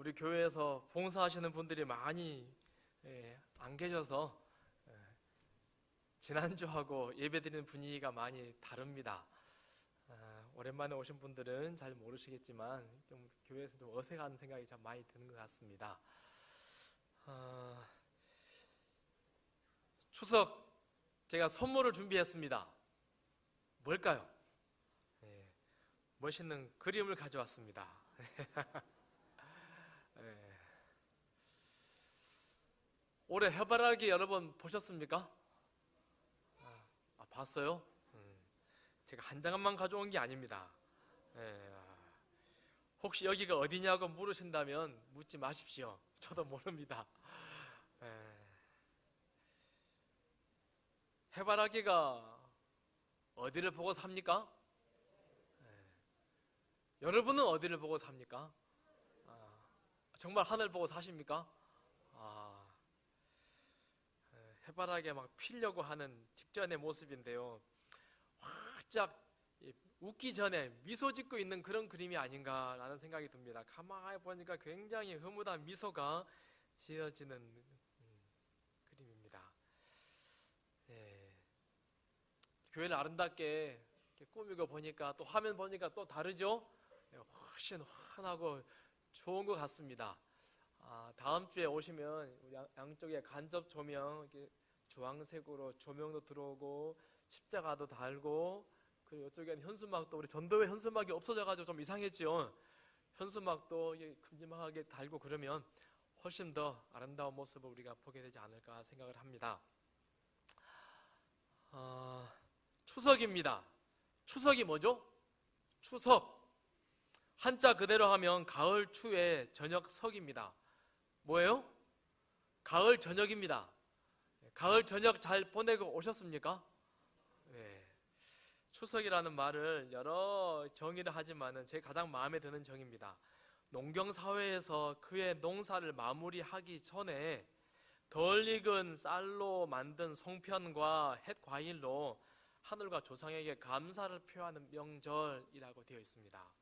우리 교회에서 봉사하시는 분들이 많이 안 계셔서 지난주하고 예배드리는 분위기가 많이 다릅니다. 오랜만에 오신 분들은 잘 모르시겠지만 좀 교회에서도 어색한 생각이 참 많이 드는 것 같습니다. 추석 제가 선물을 준비했습니다. 뭘까요? 멋있는 그림을 가져왔습니다. 올해 해바라기 여러 번 보셨습니까? 봤어요? 제가 한 장만 가져온 게 아닙니다. 혹시 여기가 어디냐고 물으신다면 묻지 마십시오. 저도 모릅니다. 해바라기가 어디를 보고 삽니까? 여러분은 어디를 보고 삽니까? 정말 하늘 보고 사십니까? 해바라기에 막 피려고 하는 직전의 모습인데요, 활짝 웃기 전에 미소 짓고 있는 그런 그림이 아닌가라는 생각이 듭니다. 가만히 보니까 굉장히 흐뭇한 미소가 지어지는 그림입니다. 교회를 아름답게 꾸미고 보니까 또 화면 보니까 또 다르죠? 훨씬 환하고 좋은 것 같습니다. 다음 주에 오시면 우리 양쪽에 간접 조명, 이렇게 주황색으로 조명도 들어오고 십자가도 달고, 그리고 이쪽에는 현수막도, 우리 전도회 현수막이 없어져가지고 좀 이상했죠. 현수막도 큼지막하게 달고 그러면 훨씬 더 아름다운 모습을 우리가 보게 되지 않을까 생각을 합니다. 추석입니다. 추석이 뭐죠? 추석, 한자 그대로 하면 가을 추의 저녁석입니다. 뭐예요? 가을 저녁입니다. 가을 저녁 잘 보내고 오셨습니까? 추석이라는 말을 여러 정의를 하지만은 제 가장 마음에 드는 정의입니다. 농경사회에서 그의 농사를 마무리하기 전에 덜 익은 쌀로 만든 송편과 햇과일로 하늘과 조상에게 감사를 표하는 명절이라고 되어 있습니다.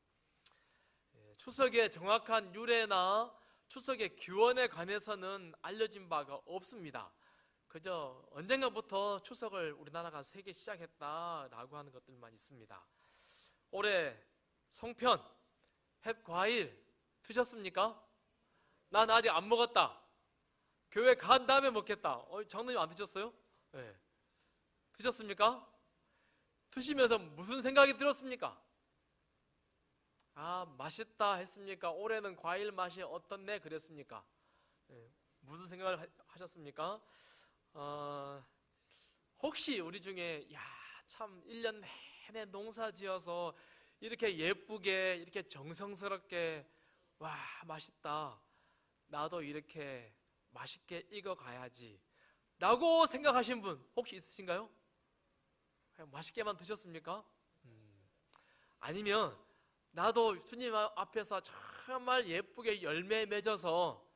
추석의 정확한 유래나 추석의 기원에 관해서는 알려진 바가 없습니다. 그저 언젠가부터 추석을 우리나라가 세기 시작했다라고 하는 것들만 있습니다. 올해 송편, 햇과일 드셨습니까? 난 아직 안 먹었다. 교회 간 다음에 먹겠다. 장로님 안 드셨어요? 네. 드셨습니까? 드시면서 무슨 생각이 들었습니까? 맛있다 했습니까? 올해는 과일 맛이 어떻네 그랬습니까? 무슨 생각을 하셨습니까? 혹시 우리 중에 참 1년 내내 농사 지어서 이렇게 예쁘게, 이렇게 정성스럽게 맛있다, 나도 이렇게 맛있게 익어가야지 라고 생각하신 분 혹시 있으신가요? 그냥 맛있게만 드셨습니까? 아니면 나도 주님 앞에서 정말 예쁘게 열매 맺어서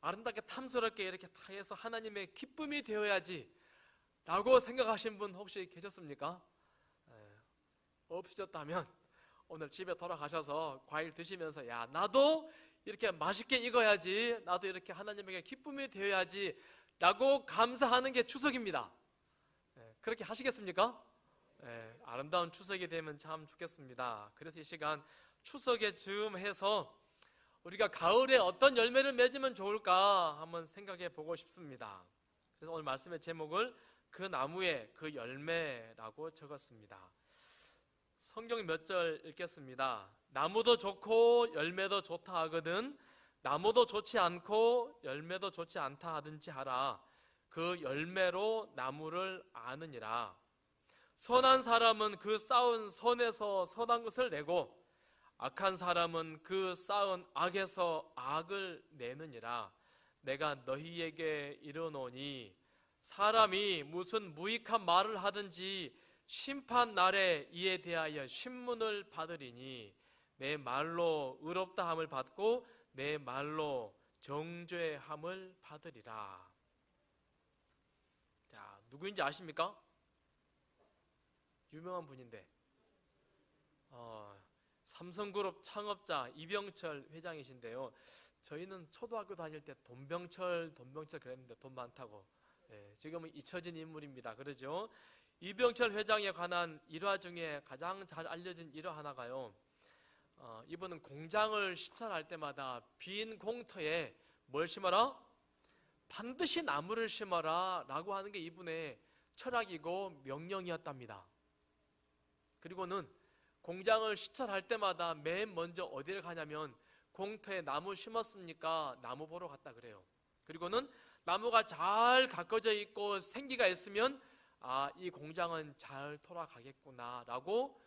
아름답게 탐스럽게 이렇게 다 해서 하나님의 기쁨이 되어야지 라고 생각하신 분 혹시 계셨습니까? 없으셨다면 오늘 집에 돌아가셔서 과일 드시면서 나도 이렇게 맛있게 익어야지, 나도 이렇게 하나님에게 기쁨이 되어야지 라고 감사하는 게 추석입니다. 그렇게 하시겠습니까? 아름다운 추석이 되면 참 좋겠습니다. 그래서 이 시간 추석에 즈음해서 우리가 가을에 어떤 열매를 맺으면 좋을까 한번 생각해 보고 싶습니다. 그래서 오늘 말씀의 제목을 그 나무의 그 열매라고 적었습니다. 성경 몇 절 읽겠습니다. 나무도 좋고 열매도 좋다 하거든 나무도 좋지 않고 열매도 좋지 않다 하든지 하라. 그 열매로 나무를 아느니라. 선한 사람은 그 쌓은 선에서 선한 것을 내고 악한 사람은 그 쌓은 악에서 악을 내느니라. 내가 너희에게 이르노니 사람이 무슨 무익한 말을 하든지 심판 날에 이에 대하여 신문을 받으리니 내 말로 의롭다함을 받고 내 말로 정죄함을 받으리라. 자, 누구인지 아십니까? 유명한 분인데 삼성그룹 창업자 이병철 회장이신데요, 저희는 초등학교 다닐 때 돈병철 그랬는데 돈 많다고. 지금은 잊혀진 인물입니다. 그러죠? 이병철 회장에 관한 일화 중에 가장 잘 알려진 일화 하나가요. 이분은 공장을 시찰할 때마다 빈 공터에 뭘 심어라? 반드시 나무를 심어라 라고 하는 게 이분의 철학이고 명령이었답니다. 그리고는 공장을 시찰할 때마다 맨 먼저 어디를 가냐면 공터에 나무 심었습니까? 나무 보러 갔다 그래요. 그리고는 나무가 잘 가꿔져 있고 생기가 있으면 이 공장은 잘 돌아가겠구나 라고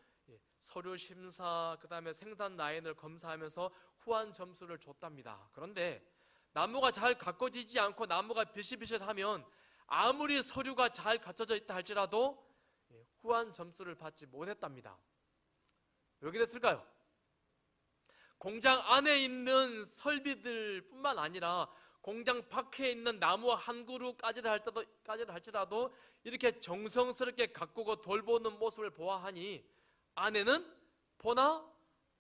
서류 심사, 그 다음에 생산 라인을 검사하면서 후한 점수를 줬답니다. 그런데 나무가 잘 가꿔지지 않고 나무가 비실비실하면 아무리 서류가 잘 갖춰져 있다 할지라도 후한 점수를 받지 못했답니다. 왜 그랬을까요? 공장 안에 있는 설비들 뿐만 아니라 공장 밖에 있는 나무 한 그루까지를 할지라도 이렇게 정성스럽게 가꾸고 돌보는 모습을 보아하니 아내는 보나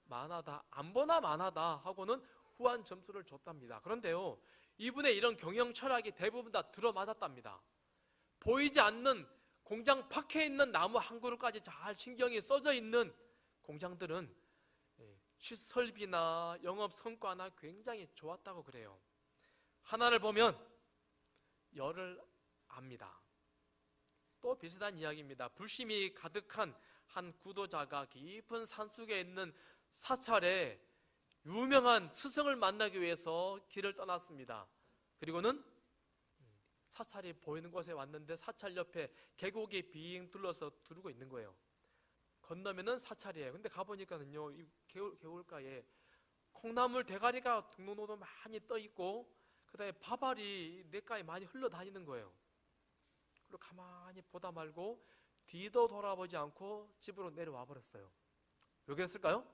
마나다, 안 보나 마나다 하고는 후한 점수를 줬답니다. 그런데요, 이분의 이런 경영 철학이 대부분 다 들어맞았답니다. 보이지 않는 공장 밖에 있는 나무 한 그루까지 잘 신경이 써져 있는 공장들은 시설비나 영업 성과나 굉장히 좋았다고 그래요. 하나를 보면 열을 압니다. 또 비슷한 이야기입니다. 불심이 가득한 한 구도자가 깊은 산속에 있는 사찰에 유명한 스승을 만나기 위해서 길을 떠났습니다. 그리고는 사찰이 보이는 곳에 왔는데 사찰 옆에 계곡이 빙 둘러서 두르고 있는 거예요. 건너면은 사찰이에요. 근데 가보니까는요, 이 개울가에 콩나물 대가리가 둥둥둥 많이 떠 있고, 그 다음에 밥알이 냇가에 많이 흘러다니는 거예요. 그리고 가만히 보다 말고 뒤도 돌아보지 않고 집으로 내려와 버렸어요. 왜 그랬을까요?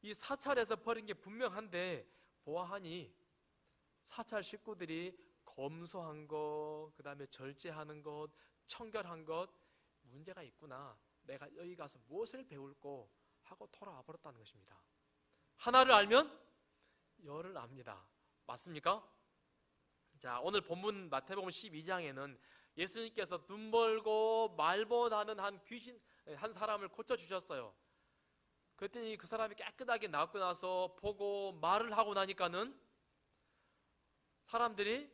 이 사찰에서 버린 게 분명한데 보아하니 사찰 식구들이 검소한 것, 그 다음에 절제하는 것, 청결한 것, 문제가 있구나. 내가 여기 가서 무엇을 배울고 하고 돌아와 버렸다는 것입니다. 하나를 알면 열을 압니다. 맞습니까? 자, 오늘 본문 마태복음 12장에는 예수님께서 눈 멀고 말 못하는 한 사람을 고쳐주셨어요. 그랬더니 그 사람이 깨끗하게 낫고 나서 보고 말을 하고 나니까는 사람들이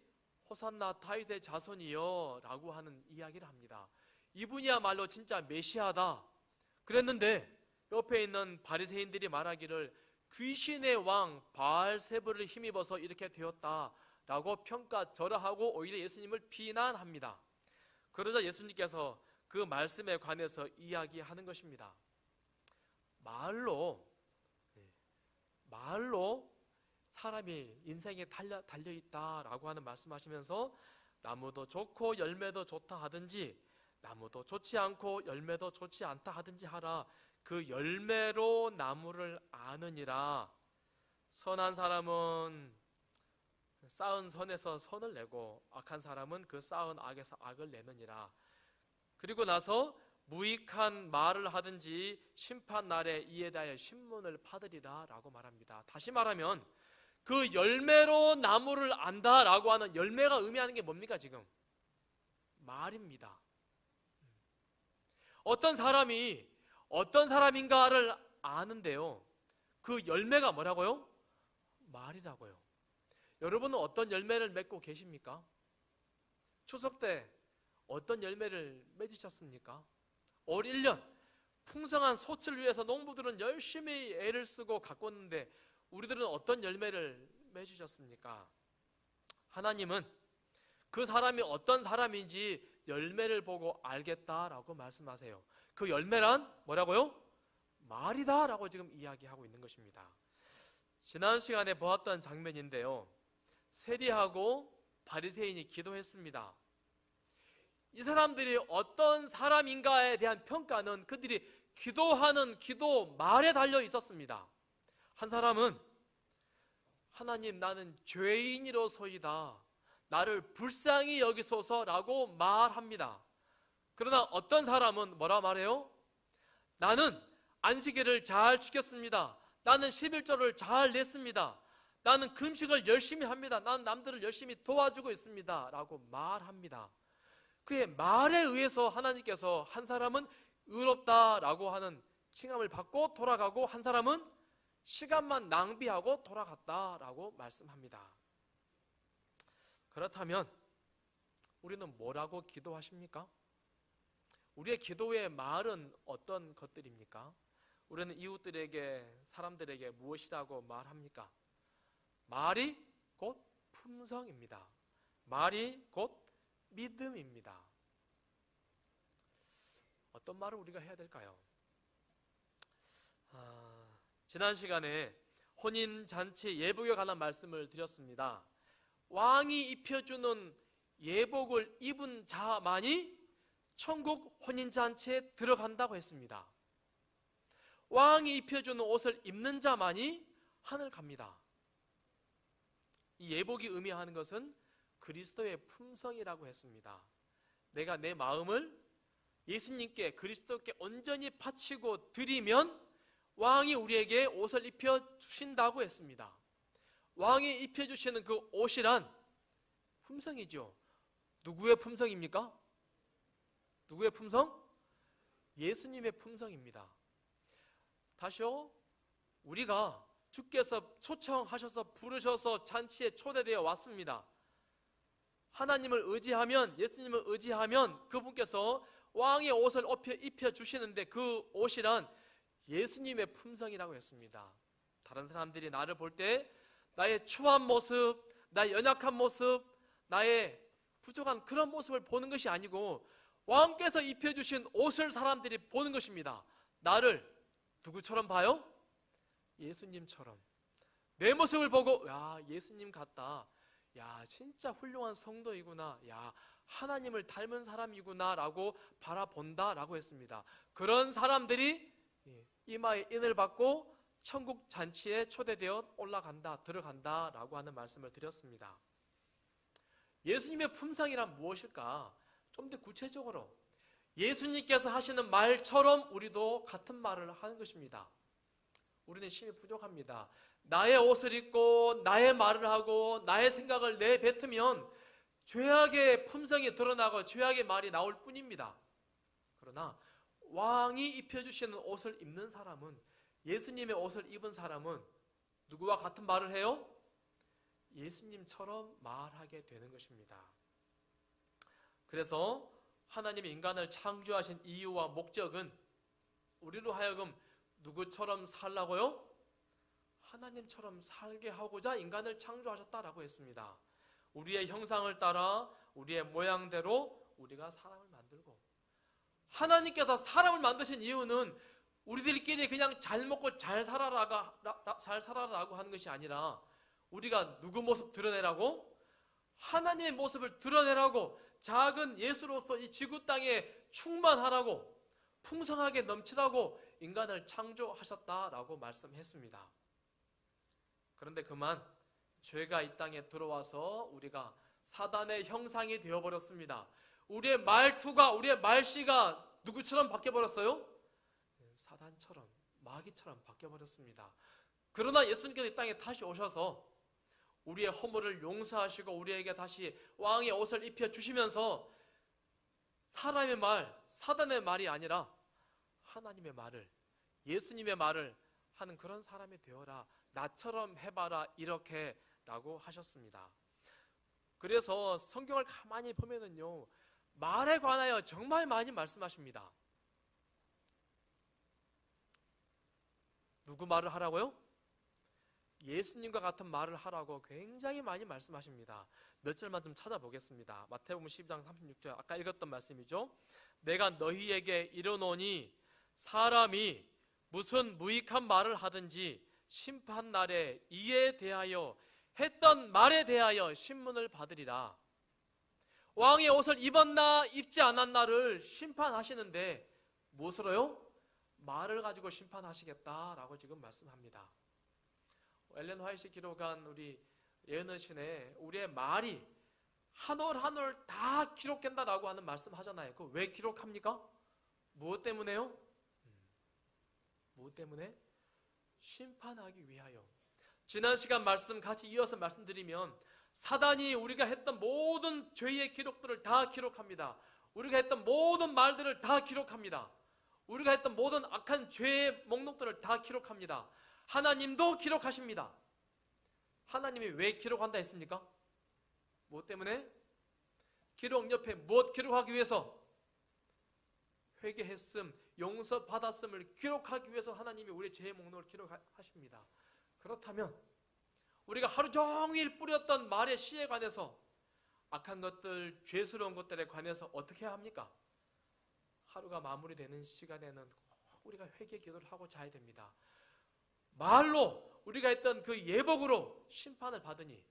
호산나 다윗의 자손이여 라고 하는 이야기를 합니다. 이분이야말로 진짜 메시아다 그랬는데 옆에 있는 바리새인들이 말하기를 귀신의 왕 바알세불을 힘입어서 이렇게 되었다라고 평가절하하고 오히려 예수님을 비난합니다. 그러자 예수님께서 그 말씀에 관해서 이야기하는 것입니다. 말로 사람이 인생에 달려있다라고 하는 말씀하시면서 나무도 좋고 열매도 좋다 하든지 나무도 좋지 않고 열매도 좋지 않다 하든지 하라. 그 열매로 나무를 아느니라. 선한 사람은 쌓은 선에서 선을 내고 악한 사람은 그 쌓은 악에서 악을 내느니라. 그리고 나서 무익한 말을 하든지 심판 날에 이에 대하여 신문을 받으리라 라고 말합니다. 다시 말하면 그 열매로 나무를 안다라고 하는 열매가 의미하는 게 뭡니까 지금? 말입니다. 어떤 사람이 어떤 사람인가를 아는데요, 그 열매가 뭐라고요? 말이라고요. 여러분은 어떤 열매를 맺고 계십니까? 추석 때 어떤 열매를 맺으셨습니까? 올 1년 풍성한 소치를 위해서 농부들은 열심히 애를 쓰고 가꿨는데 우리들은 어떤 열매를 맺으셨습니까? 하나님은 그 사람이 어떤 사람인지 열매를 보고 알겠다라고 말씀하세요. 그 열매란 뭐라고요? 말이다 라고 지금 이야기하고 있는 것입니다. 지난 시간에 보았던 장면인데요, 세리하고 바리새인이 기도했습니다. 이 사람들이 어떤 사람인가에 대한 평가는 그들이 기도하는 기도 말에 달려 있었습니다. 한 사람은 하나님 나는 죄인이로소이다, 나를 불쌍히 여기소서라고 말합니다. 그러나 어떤 사람은 뭐라 말해요? 나는 안식일을 잘 지켰습니다. 나는 11조를 잘 냈습니다. 나는 금식을 열심히 합니다. 나는 남들을 열심히 도와주고 있습니다. 라고 말합니다. 그의 말에 의해서 하나님께서 한 사람은 의롭다라고 하는 칭함을 받고 돌아가고, 한 사람은 시간만 낭비하고 돌아갔다라고 말씀합니다. 그렇다면 우리는 뭐라고 기도하십니까? 우리의 기도의 말은 어떤 것들입니까? 우리는 이웃들에게, 사람들에게 무엇이라고 말합니까? 말이 곧 품성입니다. 말이 곧 믿음입니다. 어떤 말을 우리가 해야 될까요? 지난 시간에 혼인잔치 예복에 관한 말씀을 드렸습니다. 왕이 입혀주는 예복을 입은 자만이 천국 혼인잔치에 들어간다고 했습니다. 왕이 입혀주는 옷을 입는 자만이 하늘 갑니다. 이 예복이 의미하는 것은 그리스도의 품성이라고 했습니다. 내가 내 마음을 예수님께, 그리스도께 온전히 바치고 드리면 왕이 우리에게 옷을 입혀 주신다고 했습니다. 왕이 입혀 주시는 그 옷이란 품성이죠. 누구의 품성입니까? 누구의 품성? 예수님의 품성입니다. 다시요, 우리가 주께서 초청하셔서 부르셔서 잔치에 초대되어 왔습니다. 하나님을 의지하면, 예수님을 의지하면 그분께서 왕의 옷을 입혀 주시는데, 그 옷이란 예수님의 품성이라고 했습니다. 다른 사람들이 나를 볼 때 나의 추한 모습, 나의 연약한 모습, 나의 부족한 그런 모습을 보는 것이 아니고, 왕께서 입혀주신 옷을 사람들이 보는 것입니다. 나를 누구처럼 봐요? 예수님처럼. 내 모습을 보고, 야, 예수님 같다. 야, 진짜 훌륭한 성도이구나. 야, 하나님을 닮은 사람이구나 라고 바라본다 라고 했습니다. 그런 사람들이 이마에 인을 받고 천국 잔치에 초대되어 올라간다, 들어간다 라고 하는 말씀을 드렸습니다. 예수님의 품성이란 무엇일까? 좀 더 구체적으로 예수님께서 하시는 말처럼 우리도 같은 말을 하는 것입니다. 우리는 힘이 부족합니다. 나의 옷을 입고 나의 말을 하고 나의 생각을 내뱉으면 죄악의 품성이 드러나고 죄악의 말이 나올 뿐입니다. 그러나 왕이 입혀주시는 옷을 입는 사람은, 예수님의 옷을 입은 사람은 누구와 같은 말을 해요? 예수님처럼 말하게 되는 것입니다. 그래서 하나님이 인간을 창조하신 이유와 목적은 우리로 하여금 누구처럼 살라고요? 하나님처럼 살게 하고자 인간을 창조하셨다라고 했습니다. 우리의 형상을 따라 우리의 모양대로 우리가 사람을 만들고, 하나님께서 사람을 만드신 이유는 우리들끼리 그냥 잘 먹고 잘 살아라고 하는 것이 아니라, 우리가 누구 모습 드러내라고? 하나님의 모습을 드러내라고, 작은 예수로서 이 지구 땅에 충만하라고, 풍성하게 넘치라고 인간을 창조하셨다라고 말씀했습니다. 그런데 그만 죄가 이 땅에 들어와서 우리가 사단의 형상이 되어버렸습니다. 우리의 말투가, 우리의 말씨가 누구처럼 바뀌어버렸어요? 사단처럼, 마귀처럼 바뀌어버렸습니다. 그러나 예수님께서 이 땅에 다시 오셔서 우리의 허물을 용서하시고 우리에게 다시 왕의 옷을 입혀주시면서 사람의 말, 사단의 말이 아니라 하나님의 말을, 예수님의 말을 하는 그런 사람이 되어라, 나처럼 해봐라, 이렇게 라고 하셨습니다. 그래서 성경을 가만히 보면은요, 말에 관하여 정말 많이 말씀하십니다. 누구 말을 하라고요? 예수님과 같은 말을 하라고 굉장히 많이 말씀하십니다. 몇 절만 좀 찾아보겠습니다. 마태복음 12장 36절, 아까 읽었던 말씀이죠. 내가 너희에게 이르노니 사람이 무슨 무익한 말을 하든지 심판날에 이에 대하여 했던 말에 대하여 신문을 받으리라. 왕의 옷을 입었나 입지 않았나를 심판하시는데 무엇으로요? 말을 가지고 심판하시겠다라고 지금 말씀합니다. 엘렌 화이트 기록한 우리 예언의 우리의 말이 한 올 한 올 다 기록된다라고 하는 말씀 하잖아요. 그 왜 기록합니까? 무엇 때문에요? 무엇 때문에? 심판하기 위하여. 지난 시간 말씀 같이 이어서 말씀드리면 사단이 우리가 했던 모든 죄의 기록들을 다 기록합니다. 우리가 했던 모든 말들을 다 기록합니다. 우리가 했던 모든 악한 죄의 목록들을 다 기록합니다. 하나님도 기록하십니다. 하나님이 왜 기록한다 했습니까? 무엇 때문에? 기록 옆에 무엇 기록하기 위해서? 회개했음, 용서받았음을 기록하기 위해서 하나님이 우리의 죄의 목록을 기록하십니다. 그렇다면 우리가 하루 종일 뿌렸던 말의 씨에 관해서, 악한 것들, 죄스러운 것들에 관해서 어떻게 해야 합니까? 하루가 마무리되는 시간에는 꼭 우리가 회개 기도를 하고 자야 됩니다. 말로 우리가 했던 그 예복으로 심판을 받으니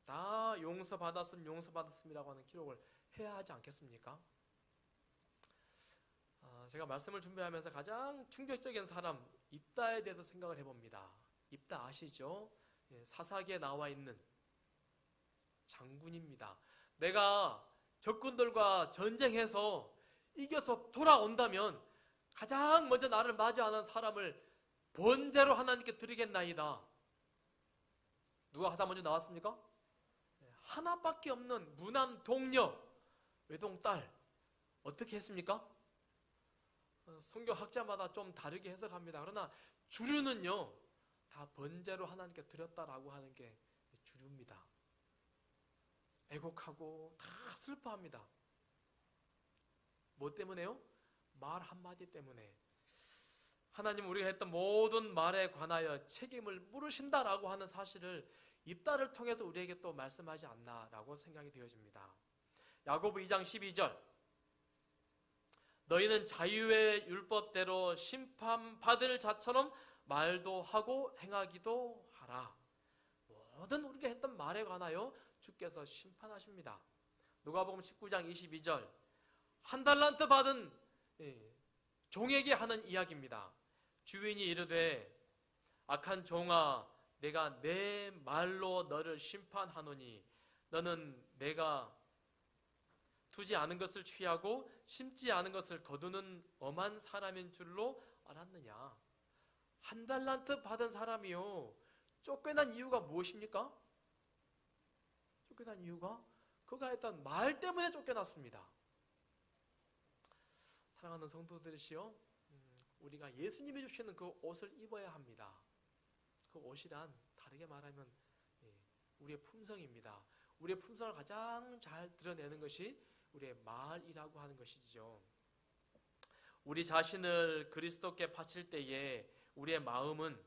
다 용서받았음이라고 하는 기록을 해야 하지 않겠습니까? 제가 말씀을 준비하면서 가장 충격적인 사람 입다에 대해서 생각을 해봅니다. 입다 아시죠? 사사기에 나와 있는 장군입니다. 내가 적군들과 전쟁해서 이겨서 돌아온다면 가장 먼저 나를 맞이하는 사람을 번제로 하나님께 드리겠나이다. 누가 가장 먼저 나왔습니까? 하나밖에 없는 무남 동녀 외동딸. 어떻게 했습니까? 성경학자마다 좀 다르게 해석합니다. 그러나 주류는요, 다 번제로 하나님께 드렸다라고 하는 게 주류입니다. 애곡하고 다 슬퍼합니다. 뭐 때문에요? 말 한마디 때문에. 하나님 우리가 했던 모든 말에 관하여 책임을 물으신다라고 하는 사실을 입다를 통해서 우리에게 또 말씀하지 않나라고 생각이 되어집니다. 야고보 2장 12절, 너희는 자유의 율법대로 심판받을 자처럼 말도 하고 행하기도 하라. 모든 우리가 했던 말에 관하여 주께서 심판하십니다. 누가복음 19장 22절, 한 달란트 받은 종에게 하는 이야기입니다. 주인이 이르되 악한 종아, 내가 내 말로 너를 심판하노니 너는 내가 두지 않은 것을 취하고 심지 않은 것을 거두는 엄한 사람인 줄로 알았느냐. 한 달란트 받은 사람이요, 쫓겨난 이유가 무엇입니까? 쫓겨난 이유가 그가 했던 말 때문에 쫓겨났습니다. 사랑하는 성도들이시여, 우리가 예수님이 주시는 그 옷을 입어야 합니다. 그 옷이란 다르게 말하면 우리의 품성입니다. 우리의 품성을 가장 잘 드러내는 것이 우리의 말이라고 하는 것이죠. 우리 자신을 그리스도께 바칠 때에 우리의 마음은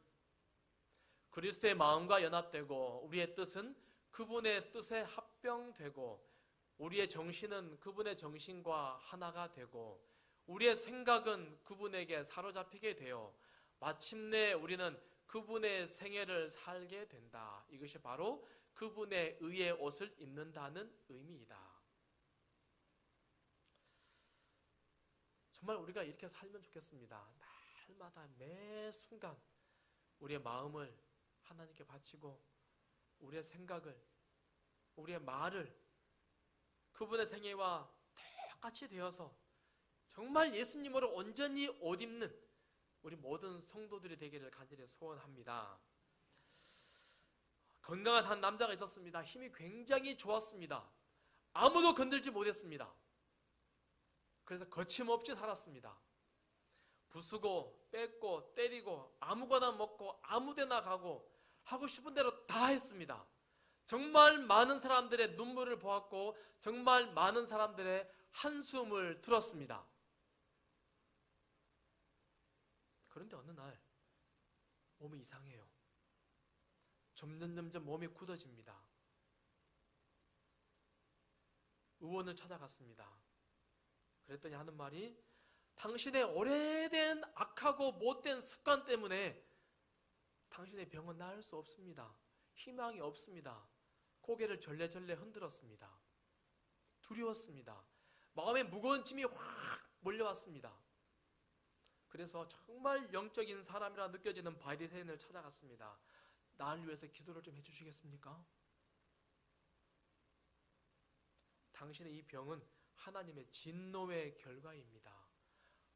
그리스도의 마음과 연합되고, 우리의 뜻은 그분의 뜻에 합병되고, 우리의 정신은 그분의 정신과 하나가 되고, 우리의 생각은 그분에게 사로잡히게 되어 마침내 우리는 그분의 생애를 살게 된다. 이것이 바로 그분의 의의 옷을 입는다는 의미이다. 정말 우리가 이렇게 살면 좋겠습니다. 날마다 매 순간 우리의 마음을 하나님께 바치고, 우리의 생각을, 우리의 말을 그분의 생애와 똑같이 되어서 정말 예수님으로 온전히 옷 입는 우리 모든 성도들이 되기를 간절히 소원합니다. 건강한 한 남자가 있었습니다. 힘이 굉장히 좋았습니다. 아무도 건들지 못했습니다. 그래서 거침없이 살았습니다. 부수고 뺏고 때리고 아무거나 먹고 아무데나 가고 하고 싶은 대로 다 했습니다. 정말 많은 사람들의 눈물을 보았고 정말 많은 사람들의 한숨을 들었습니다. 그런데 어느 날 몸이 이상해요. 점점 몸이 굳어집니다. 의원을 찾아갔습니다. 그랬더니 하는 말이, 당신의 오래된 악하고 못된 습관 때문에 당신의 병은 나을 수 없습니다. 희망이 없습니다. 고개를 절레절레 흔들었습니다. 두려웠습니다. 마음에 무거운 짐이 확 몰려왔습니다. 그래서 정말 영적인 사람이라 느껴지는 바리새인을 찾아갔습니다. 나를 위해서 기도를 좀 해주시겠습니까? 당신의 이 병은 하나님의 진노의 결과입니다.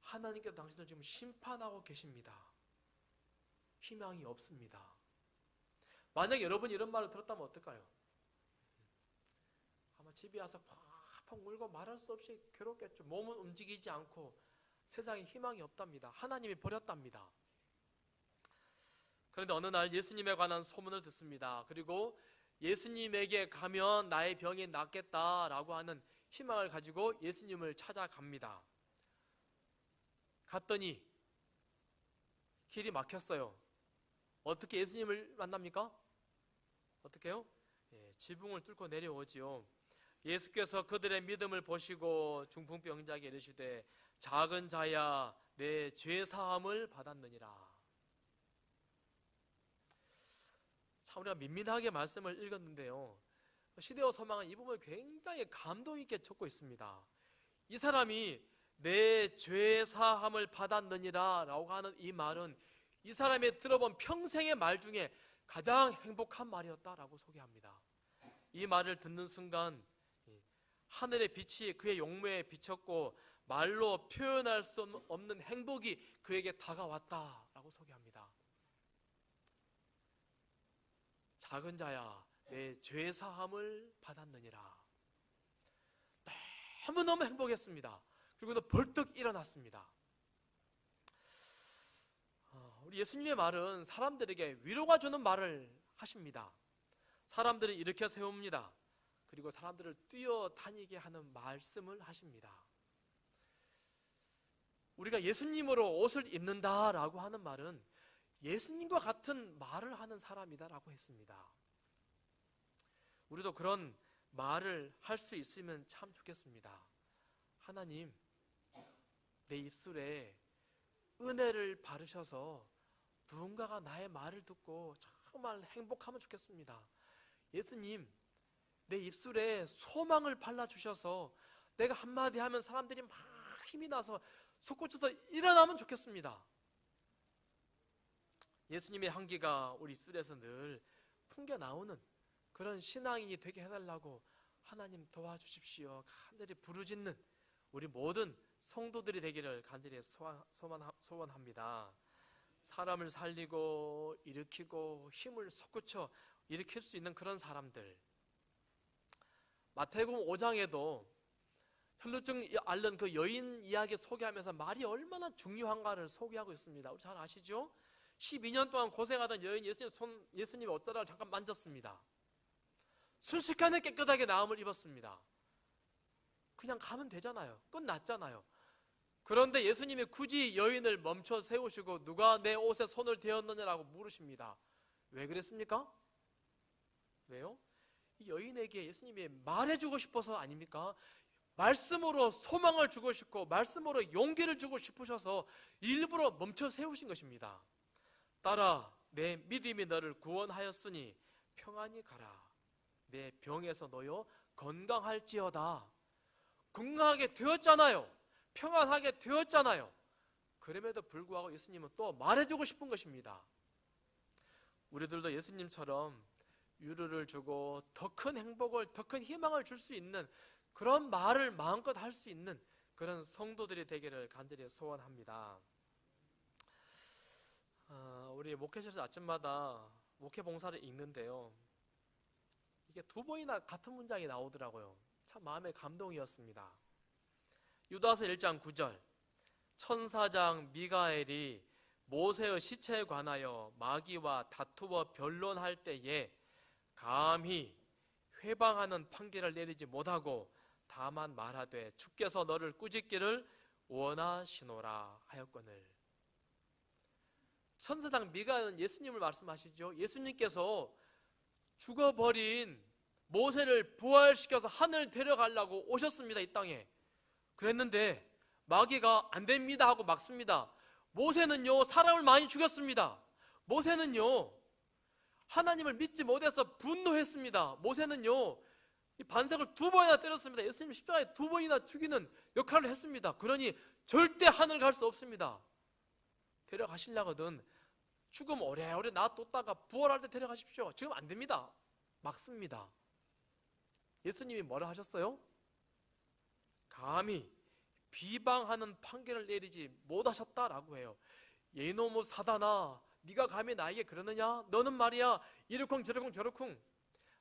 하나님께서 당신을 지금 심판하고 계십니다. 희망이 없습니다. 만약 여러분이 이런 말을 들었다면 어떨까요? 아마 집에 와서 팍팍 울고 말할 수 없이 괴롭겠죠. 몸은 움직이지 않고 세상에 희망이 없답니다. 하나님이 버렸답니다. 그런데 어느 날 예수님에 관한 소문을 듣습니다. 그리고 예수님에게 가면 나의 병이 낫겠다라고 하는 희망을 가지고 예수님을 찾아갑니다. 갔더니 길이 막혔어요. 어떻게 예수님을 만납니까? 어떻게 해요? 지붕을 뚫고 내려오지요. 예수께서 그들의 믿음을 보시고 중풍병자에게 이르시되 작은 자야 내 죄사함을 받았느니라. 참 우리가 민민하게 말씀을 읽었는데요, 시대와 소망은 이 부분을 굉장히 감동 있게 적고 있습니다. 이 사람이 내 죄사함을 받았느니라 라고 하는 이 말은 이 사람이 들어본 평생의 말 중에 가장 행복한 말이었다라고 소개합니다. 이 말을 듣는 순간 하늘의 빛이 그의 용모에 비쳤고 말로 표현할 수 없는 행복이 그에게 다가왔다라고 소개합니다. 작은 자야 내 죄사함을 받았느니라. 너무너무 행복했습니다. 그리고 또 벌떡 일어났습니다. 우리 예수님의 말은 사람들에게 위로가 주는 말을 하십니다. 사람들을 일으켜 세웁니다. 그리고 사람들을 뛰어다니게 하는 말씀을 하십니다. 우리가 예수님으로 옷을 입는다라고 하는 말은 예수님과 같은 말을 하는 사람이다라고 했습니다. 우리도 그런 말을 할 수 있으면 참 좋겠습니다. 하나님, 내 입술에 은혜를 바르셔서 누군가가 나의 말을 듣고 정말 행복하면 좋겠습니다. 예수님, 내 입술에 소망을 발라주셔서 내가 한마디 하면 사람들이 막 힘이 나서 솟구쳐서 일어나면 좋겠습니다. 예수님의 향기가 우리 입술에서 늘 풍겨나오는 그런 신앙인이 되게 해달라고 하나님 도와주십시오. 간절히 부르짖는 우리 모든 성도들이 되기를 간절히 소원합니다. 사람을 살리고 일으키고 힘을 솟구쳐 일으킬 수 있는 그런 사람들. 마태복음 5장에도 혈루증 앓는 그 여인 이야기 소개하면서 말이 얼마나 중요한가를 소개하고 있습니다. 우리 잘 아시죠? 12년 동안 고생하던 여인 예수님의 옷자락을 잠깐 만졌습니다. 순식간에 깨끗하게 나음을 입었습니다. 그냥 가면 되잖아요. 끝났잖아요. 그런데 예수님이 굳이 여인을 멈춰 세우시고 누가 내 옷에 손을 대었느냐라고 물으십니다. 왜 그랬습니까? 왜요? 이 여인에게 예수님이 말해주고 싶어서 아닙니까? 말씀으로 소망을 주고 싶고 말씀으로 용기를 주고 싶으셔서 일부러 멈춰 세우신 것입니다. 딸아, 내 믿음이 너를 구원하였으니 평안히 가라. 내 병에서 놓여 건강할지어다. 건강하게 되었잖아요. 평안하게 되었잖아요. 그럼에도 불구하고 예수님은 또 말해주고 싶은 것입니다. 우리들도 예수님처럼 위로를 주고 더 큰 행복을, 더 큰 희망을 줄 수 있는 그런 말을 마음껏 할 수 있는 그런 성도들이 되기를 간절히 소원합니다. 우리 목회실에서 아침마다 목회 봉사를 읽는데요, 이게 2번이나 같은 문장이 나오더라고요. 참 마음의 감동이었습니다. 유다서 1장 9절, 천사장 미가엘이 모세의 시체에 관하여 마귀와 다투어 변론할 때에 감히 회방하는 판결을 내리지 못하고 다만 말하되 주께서 너를 꾸짖기를 원하시노라 하였거늘. 천사장 미가엘은 예수님을 말씀하시죠. 예수님께서 죽어버린 모세를 부활시켜서 하늘 데려가려고 오셨습니다. 이 땅에. 그랬는데 마귀가 안 됩니다 하고 막습니다. 모세는요, 사람을 많이 죽였습니다. 모세는요, 하나님을 믿지 못해서 분노했습니다. 모세는요, 이 반석을 2번이나 때렸습니다. 예수님 십자가에 2번이나 죽이는 역할을 했습니다. 그러니 절대 하늘 갈 수 없습니다. 데려가시려거든 죽음 오래오래 놔뒀다가 부활할 때 데려가십시오. 지금 안 됩니다. 막습니다. 예수님이 뭐라 하셨어요? 감히 비방하는 판결을 내리지 못하셨다라고 해요. 예노무 사다나 네가 감히 나에게 그러느냐? 너는 말이야 이러쿵 저러쿵 저러쿵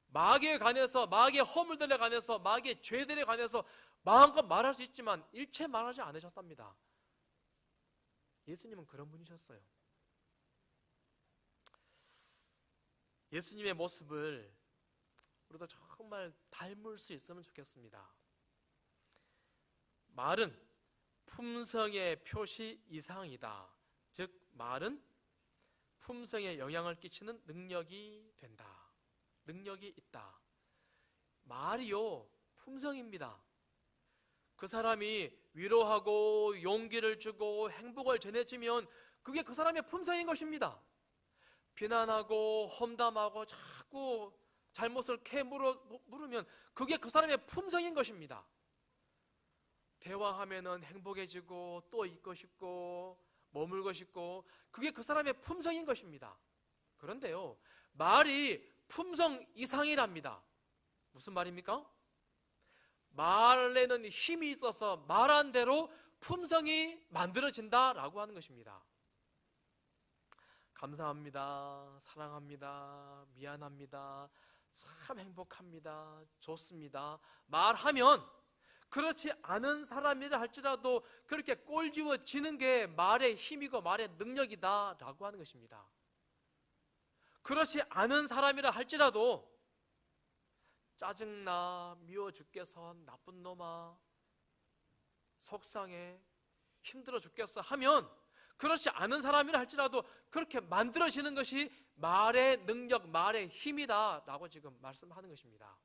마귀에 관해서, 마귀의 허물들에 관해서, 마귀의 죄들에 관해서 마음껏 말할 수 있지만 일체 말하지 않으셨답니다. 예수님은 그런 분이셨어요. 예수님의 모습을 우리도 정말 닮을 수 있으면 좋겠습니다. 말은 품성의 표시 이상이다. 즉 말은 품성에 영향을 끼치는 능력이 된다. 능력이 있다. 말이요 품성입니다. 그 사람이 위로하고 용기를 주고 행복을 전해주면 그게 그 사람의 품성인 것입니다. 비난하고 험담하고 자꾸 잘못을 물으면 그게 그 사람의 품성인 것입니다. 대화하면은 행복해지고 또 있고 싶고 머물고 싶고 그게 그 사람의 품성인 것입니다. 그런데요, 말이 품성 이상이랍니다. 무슨 말입니까? 말에는 힘이 있어서 말한 대로 품성이 만들어진다라고 하는 것입니다. 감사합니다, 사랑합니다, 미안합니다, 참 행복합니다, 좋습니다 말하면 그렇지 않은 사람이라 할지라도 그렇게 꼴지워지는 게 말의 힘이고 말의 능력이다 라고 하는 것입니다. 그렇지 않은 사람이라 할지라도 짜증나, 미워 죽겠어, 나쁜 놈아, 속상해, 힘들어 죽겠어 하면 그렇지 않은 사람이라 할지라도 그렇게 만들어지는 것이 말의 능력, 말의 힘이다 라고 지금 말씀하는 것입니다.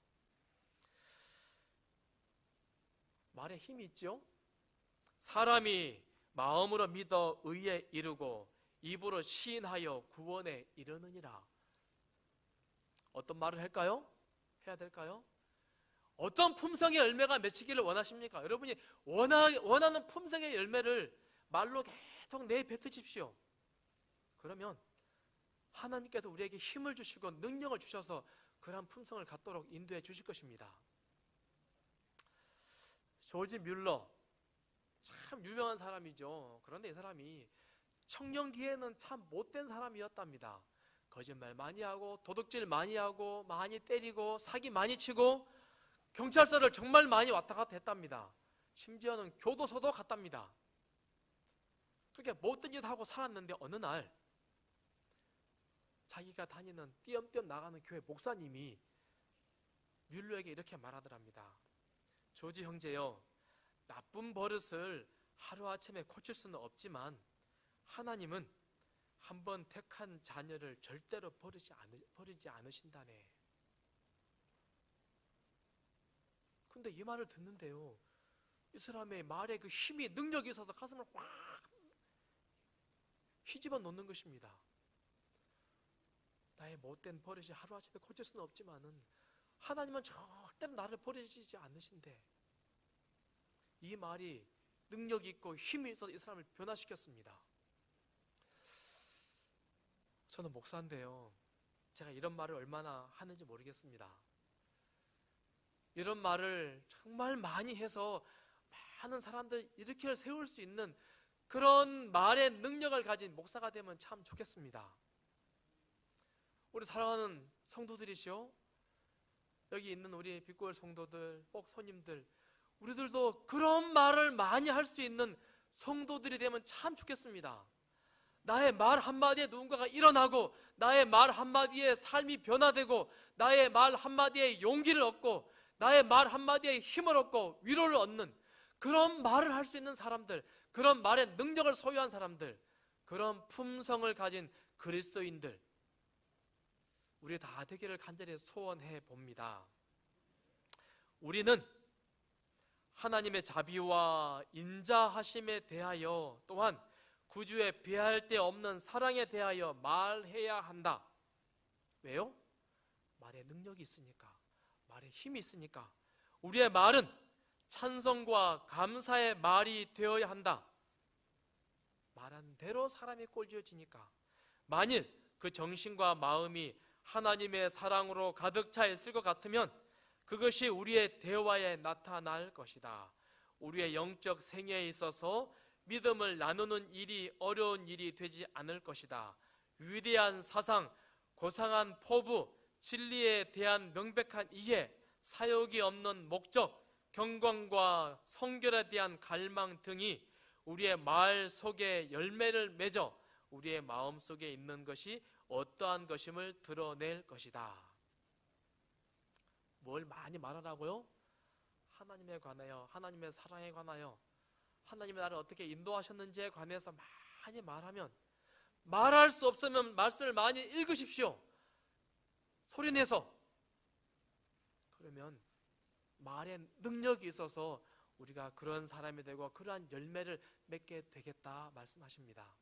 말에 힘이 있죠. 사람이 마음으로 믿어 의에 이르고 입으로 시인하여 구원에 이르느니라. 어떤 말을 할까요? 해야 될까요? 어떤 품성의 열매가 맺히기를 원하십니까? 여러분이 원하는 품성의 열매를 말로 계속 내뱉으십시오. 그러면 하나님께서 우리에게 힘을 주시고 능력을 주셔서 그러한 품성을 갖도록 인도해 주실 것입니다. 조지 뮬러, 참 유명한 사람이죠. 그런데 이 사람이 청년기에는 참 못된 사람이었답니다. 거짓말 많이 하고 도둑질 많이 하고 많이 때리고 사기 많이 치고 경찰서를 정말 많이 왔다 갔다 했답니다. 심지어는 교도소도 갔답니다. 그렇게 못된 짓 하고 살았는데 어느 날 자기가 다니는 띄엄띄엄 나가는 교회 목사님이 뮬러에게 이렇게 말하더랍니다. 조지 형제요, 나쁜 버릇을 하루아침에 고칠 수는 없지만 하나님은 한번 택한 자녀를 절대로 버리지 않으신다네. 근데 이 말을 듣는데요, 이 사람의 말에 그 힘이, 능력이 있어서 가슴을 확 휘집어 놓는 것입니다. 나의 못된 버릇이 하루아침에 고칠 수는 없지만은 하나님은 절대로 나를 버리지 않으신대. 이 말이 능력이 있고 힘이 있어서 이 사람을 변화시켰습니다. 저는 목사인데요, 제가 이런 말을 얼마나 하는지 모르겠습니다. 이런 말을 정말 많이 해서 많은 사람들 일으켜 세울 수 있는 그런 말의 능력을 가진 목사가 되면 참 좋겠습니다. 우리 사랑하는 성도들이시오, 여기 있는 우리 빛골 성도들, 꼭 손님들, 우리들도 그런 말을 많이 할 수 있는 성도들이 되면 참 좋겠습니다. 나의 말 한마디에 누군가가 일어나고, 나의 말 한마디에 삶이 변화되고, 나의 말 한마디에 용기를 얻고, 나의 말 한마디에 힘을 얻고 위로를 얻는 그런 말을 할 수 있는 사람들, 그런 말의 능력을 소유한 사람들, 그런 품성을 가진 그리스도인들, 우리 다 되기를 간절히 소원해 봅니다. 우리는 하나님의 자비와 인자하심에 대하여, 또한 구주의 비할 데 없는 사랑에 대하여 말해야 한다. 왜요? 말에 능력이 있으니까, 말에 힘이 있으니까. 우리의 말은 찬송과 감사의 말이 되어야 한다. 말한 대로 사람이 꼴지어지니까. 만일 그 정신과 마음이 하나님의 사랑으로 가득 차 있을 것 같으면 그것이 우리의 대화에 나타날 것이다. 우리의 영적 생애에 있어서 믿음을 나누는 일이 어려운 일이 되지 않을 것이다. 위대한 사상, 고상한 포부, 진리에 대한 명백한 이해, 사욕이 없는 목적, 경건과 성결에 대한 갈망 등이 우리의 말 속에 열매를 맺어 우리의 마음 속에 있는 것이 어떠한 것임을 드러낼 것이다. 뭘 많이 말하라고요? 하나님에 관하여, 하나님의 사랑에 관하여, 하나님의 나를 어떻게 인도하셨는지에 관해서 많이 말하면, 말할 수 없으면 말씀을 많이 읽으십시오. 소리내서. 그러면 말에 능력이 있어서 우리가 그런 사람이 되고 그러한 열매를 맺게 되겠다 말씀하십니다.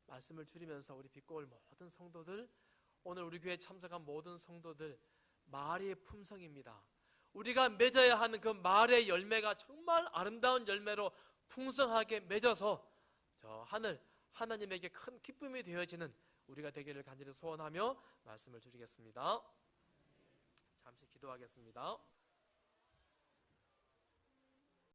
말씀을 줄이면서 우리 빛고울 모든 성도들, 오늘 우리 교회에 참석한 모든 성도들, 말의 품성입니다. 우리가 맺어야 하는 그 말의 열매가 정말 아름다운 열매로 풍성하게 맺어서 저 하늘 하나님에게 큰 기쁨이 되어지는 우리가 되기를 간절히 소원하며 말씀을 줄이겠습니다. 잠시 기도하겠습니다.